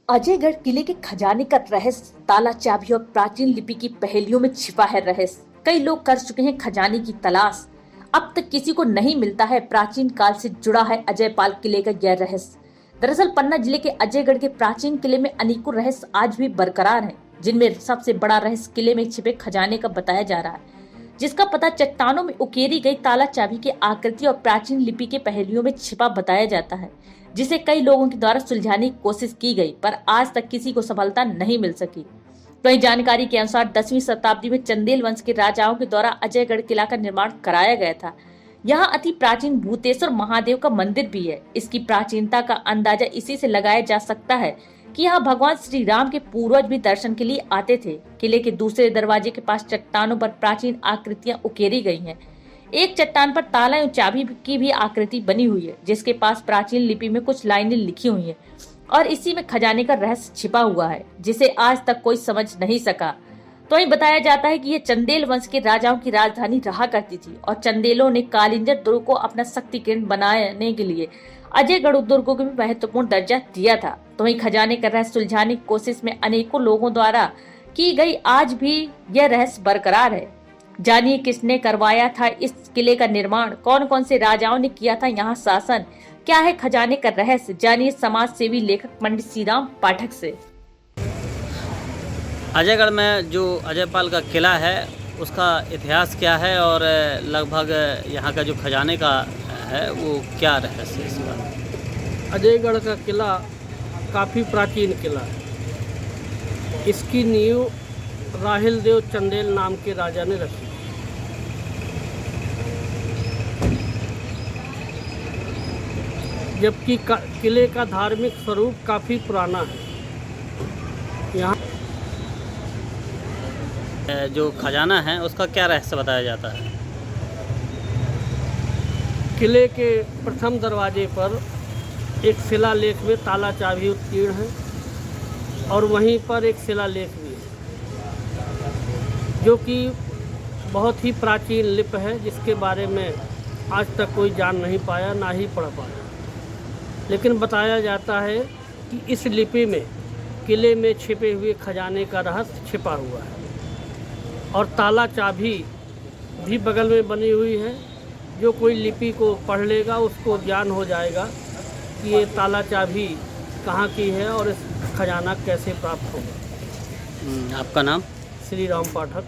अजयगढ़ किले के खजाने का रहस्य, ताला चाबी और प्राचीन लिपि की पहेलियों में छिपा है रहस्य। कई लोग कर चुके हैं खजाने की तलाश, अब तक किसी को नहीं मिलता है। प्राचीन काल से जुड़ा है अजयपाल किले का यह रहस्य। दरअसल पन्ना जिले के अजयगढ़ के प्राचीन किले में अनेकों रहस्य आज भी बरकरार हैं, जिनमें सबसे बड़ा रहस्य किले में छिपे खजाने का बताया जा रहा है, जिसका पता चट्टानों में उकेरी गई ताला चाबी की आकृति और प्राचीन लिपि के पहेलियों में छिपा बताया जाता है, जिसे कई लोगों के द्वारा सुलझाने की कोशिश की गई, पर आज तक किसी को सफलता नहीं मिल सकी। वहीं जानकारी के अनुसार 10वीं शताब्दी में चंदेल वंश के राजाओं के द्वारा अजयगढ़ किला का निर्माण कराया गया था। यहाँ अति प्राचीन भूतेश्वर महादेव का मंदिर भी है। इसकी प्राचीनता का अंदाजा इसी से लगाया जा सकता है कि यहाँ भगवान श्री राम के पूर्वज भी दर्शन के लिए आते थे। किले के दूसरे दरवाजे के पास चट्टानों पर प्राचीन आकृतियां उकेरी गई हैं। एक चट्टान पर ताला और चाबी की भी आकृति बनी हुई है, जिसके पास प्राचीन लिपि में कुछ लाइनें लिखी हुई हैं और इसी में खजाने का रहस्य छिपा हुआ है, जिसे आज तक कोई समझ नहीं सका। तो ये बताया जाता है कि यह चंदेल वंश के राजाओं की राजधानी रहा करती थी और चंदेलों ने कालिंजर दुर्ग को अपना शक्ति केंद्र बनाने के लिए अजयगढ़ दुर्ग को भी महत्वपूर्ण दर्जा दिया था। तो वही खजाने का रहस्य सुलझाने की कोशिश में अनेकों लोगों द्वारा की गई आज भी यह रहस्य बरकरार है। जानिए किसने करवाया था इस किले का निर्माण, कौन कौन से राजाओं ने किया था यहाँ शासन, क्या है खजाने का रहस्य, जानिए समाज सेवी लेखक पंडित श्रीराम पाठक से। अजयगढ़ में जो अजयपाल का किला है उसका इतिहास क्या है और लगभग यहाँ का जो खजाने का है वो क्या रहस्य है इसका? अजयगढ़ का किला काफ़ी प्राचीन किला है। इसकी नींव राहिल देव चंदेल नाम के राजा ने रखी। जबकि किले का धार्मिक स्वरूप काफ़ी पुराना है। यहाँ जो खजाना है उसका क्या रहस्य बताया जाता है? किले के प्रथम दरवाजे पर एक शिलालेख में ताला चाबी उत्कीर्ण है और वहीं पर एक शिलालेख भी है, जो कि बहुत ही प्राचीन लिपि है, जिसके बारे में आज तक कोई जान नहीं पाया, ना ही पढ़ पाया। लेकिन बताया जाता है कि इस लिपि में किले में छिपे हुए खजाने का रहस्य छिपा हुआ है और ताला चाबी भी बगल में बनी हुई है। जो कोई लिपि को पढ़ लेगा उसको ज्ञान हो जाएगा कि ये ताला चाबी कहाँ की है और इस खजाना कैसे प्राप्त होगा। आपका नाम? श्री राम पाठक।